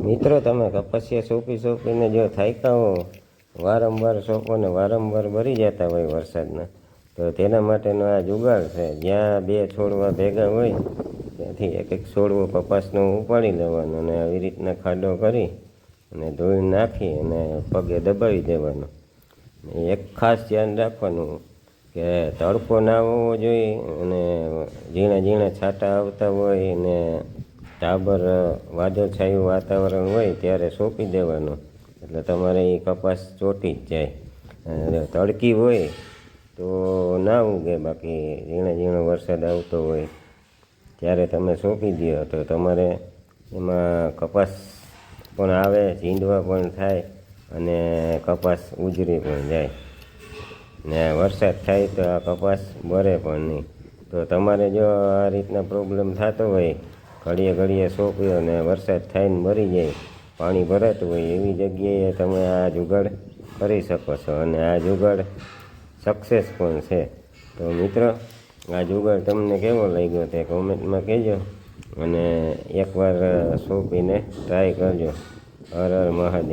મિત્રો તમે કપાસિયા સોંપીને જો થાક્યા હો, વારંવાર સોંપો ને વારંવાર ભરી જતા હોય વરસાદના, તો તેના માટેનો આ જુગાડ છે. જ્યાં બે છોડવા ભેગા હોય ત્યાંથી એક એક છોડવો કપાસનો ઉપાડી લેવાનો અને આવી રીતના ખાડો કરી અને ધોઈ નાખી અને પગે દબાવી દેવાનો. એક ખાસ ધ્યાન રાખવાનું કે તડકો ના આવવો જોઈએ અને ઝીણા ઝીણા છાંટા આવતા હોય અને ટાબર વાદળછાયું વાતાવરણ હોય ત્યારે સોંપી દેવાનું, એટલે તમારે એ કપાસ ચોંટી જ જાય. તડકી હોય તો ના ઉગે, બાકી ઝીણો ઝીણો વરસાદ આવતો હોય ત્યારે તમે સોંપી દો તો તમારે એમાં કપાસ પણ આવે, ઝીંડવા પણ થાય અને કપાસ ઉજરી પણ જાય ને વરસાદ થાય તો આ કપાસ બરે પણ નહીં. તો તમારે જો આ રીતના પ્રોબ્લેમ થતો હોય, ઘડીએ ઘડીએ સોંપ્યો ને વરસાદ થઈને મરી જાય, પાણી ભરાતું હોય, એવી જગ્યાએ તમે આ જુગાડ કરી શકો છો અને આ જુગાડ સક્સેસ પણ છે. તો મિત્રો, આ જુગાડ તમને કેવો લાગ્યો તે કોમેન્ટમાં કહેજો અને એકવાર સોંપીને ટ્રાય કરજો. હર હર મહાદેવ.